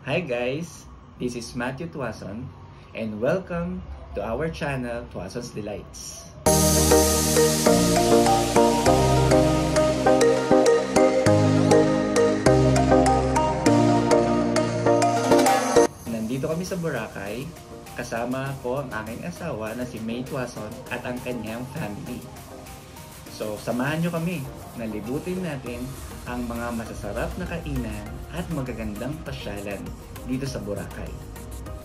Hi guys, this is Matthew Tuason and welcome to our channel Tuason's Delights. Nandito kami sa Boracay, kasama ko ang aking asawa na si May Tuason at ang kanyang family. So, samahan nyo kami na libutin natin ang mga masasarap na kainan at magagandang pasyalan dito sa Boracay.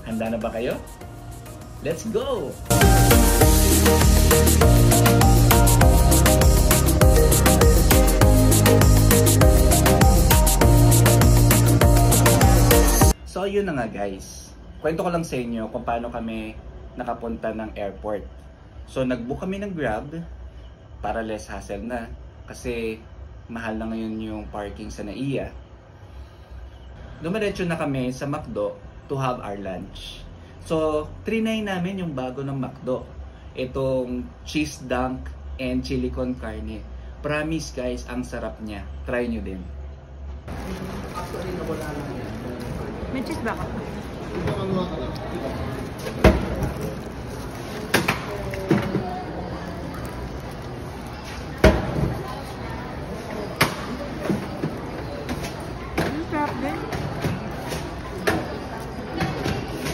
Handa na ba kayo? Let's go! So, yun na nga guys. Kwento ko lang sa inyo kung paano kami nakapunta ng airport. So, nag-book kami ng Grab para less hassle na kasi mahal na ngayon yung parking sa NAIA. Dumiretso na kami sa McDo to have our lunch. So, trinay namin yung bago ng McDo. Itong cheese dunk and chili con carne. Promise guys, ang sarap niya. Try nyo din. May cheese ba ka?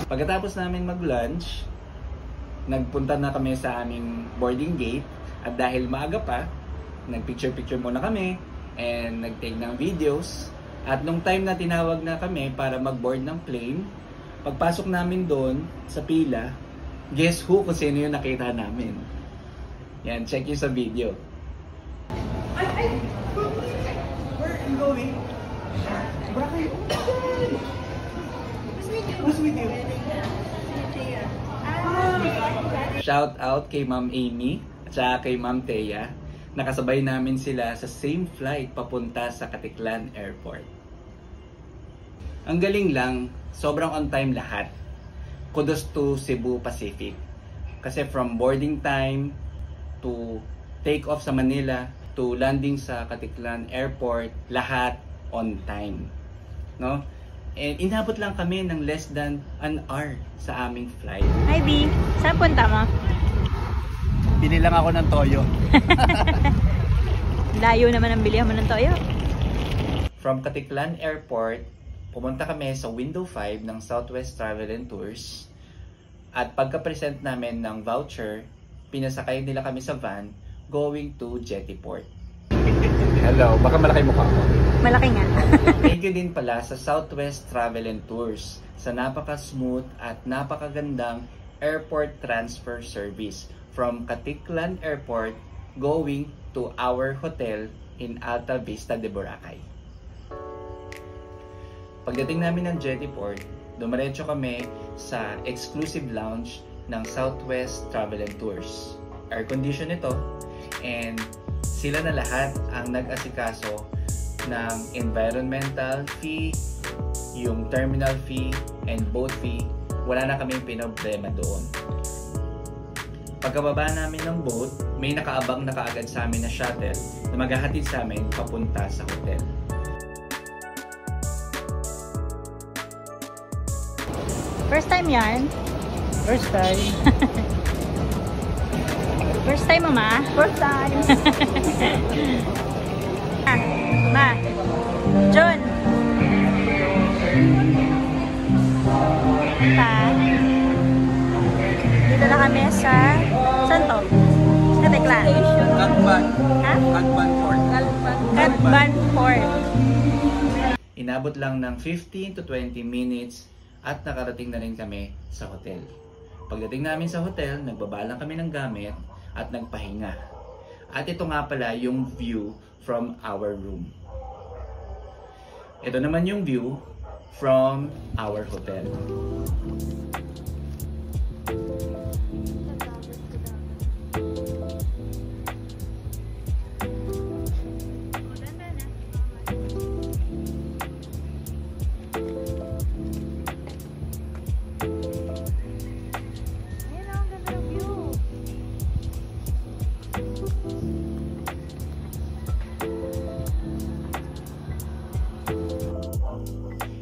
Pagkatapos namin mag-lunch, nagpunta na kami sa aming boarding gate at dahil maaga pa, nag-picture-picture muna kami and nag-take ng videos. At nung time na tinawag na kami para mag-board ng plane, pagpasok namin doon sa pila, guess who kung sino yung nakita namin? Yan, check yun sa video. Where are you going? Boracay. Who's with you? Shout out kay Ma'am Amy at saka kay Ma'am Thea. Nakasabay namin sila sa same flight papunta sa Caticlan Airport. Ang galing lang, sobrang on time lahat. Kudos to Cebu Pacific. Kasi from boarding time to take off sa Manila to landing sa Caticlan Airport, lahat on time. No? And inabot lang kami ng less than an hour sa aming flight. Hi B, saan punta mo? Binilang ako ng toyo. Layo naman ang bilihan mo ng toyo. From Caticlan Airport, pumunta kami sa Window 5 ng Southwest Travel and Tours. At pagka-present namin ng voucher, pinasakay nila kami sa van going to Jetty Port. Hello, baka malaki mukha ko. Malaki nga. Thank you din pala sa Southwest Travel and Tours sa napaka-smooth at napakagandang airport transfer service from Caticlan Airport going to our hotel in Alta Vista de Boracay. Pagdating namin ng Jetty Port, dumiretso kami sa exclusive lounge ng Southwest Travel and Tours. Air condition ito and sila na lahat ang nag-asikaso ng environmental fee, yung terminal fee, and boat fee. Wala na kaming pinoblema doon. Pagkababa namin ng boat, may nakaabang na kaagad sa amin na shuttle na maghahatid sa amin papunta sa hotel. First time yan? First time. First time mo ma? First time. Ma. John. Dito na kami sa saan to? Sa Caticlan. Catban. Ha? Catban Port. Catban Port. Inabot lang ng 15 to 20 minutes at nakarating na rin kami sa hotel. Pagdating namin sa hotel, nagbaba lang kami ng gamit at nagpahinga. At ito nga pala yung view from our room. Ito naman yung view from our hotel.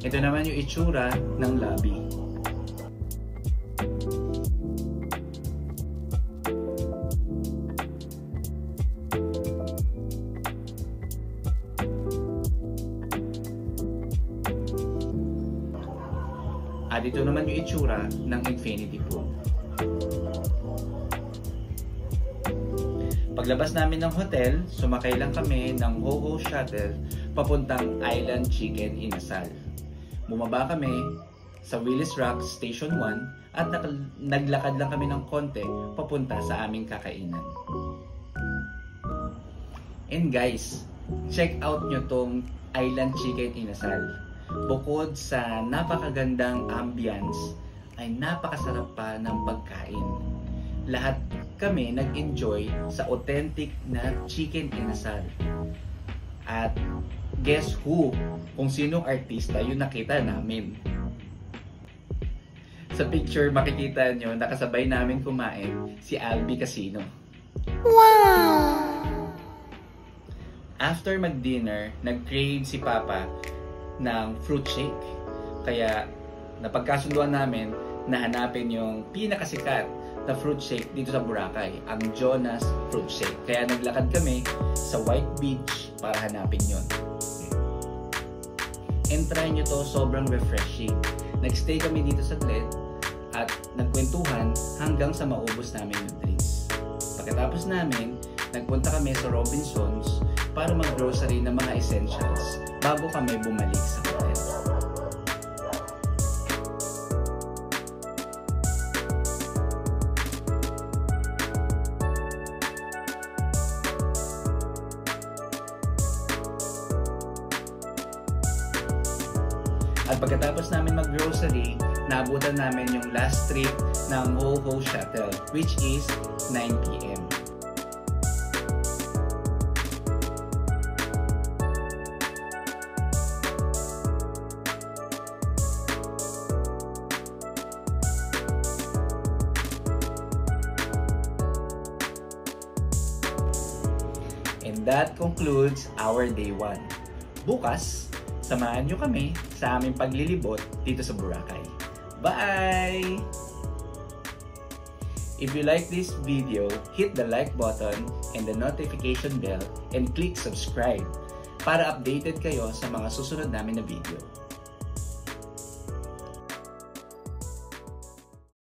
Ito naman yung itsura ng lobby. At ito naman yung itsura ng infinity pool. Paglabas namin ng hotel, sumakay lang kami ng Ho-Ho shuttle papuntang Island Chicken Inasal. Bumaba kami sa Willis Rock Station 1 at naglakad lang kami ng konti papunta sa aming kakainan. And guys, check out nyo tong Island Chicken Inasal. Bukod sa napakagandang ambience, ay napakasarap pa ng pagkain. Lahat kami nag-enjoy sa authentic na chicken inasal. At guess who? Kung sinong artista yung nakita namin. Sa picture makikita nyo, nakasabay namin kumain si Albi Casino. Wow! After mag-dinner, nag-crave si Papa ng fruit shake. Kaya napagkasunduan namin na hanapin yung pinakasikat na fruit shake dito sa Boracay, ang Jonas Fruit Shake. Kaya naglakad kami sa White Beach para hanapin yon. And try nyo to, sobrang refreshing. Nagstay kami dito sa saglit at nagkwentuhan hanggang sa maubos namin yung drinks. Pagkatapos namin, nagpunta kami sa Robinsons para mag-grocery ng mga essentials bago kami bumalik sa hotel. At pagkatapos namin mag-grocery, naabutan namin yung last trip ng Ho-Ho shuttle, which is 9 PM. And that concludes our day 1. Bukas, samahan nyo kami sa aming paglilibot dito sa Boracay. Bye! If you like this video, hit the like button and the notification bell and click subscribe para updated kayo sa mga susunod namin na video.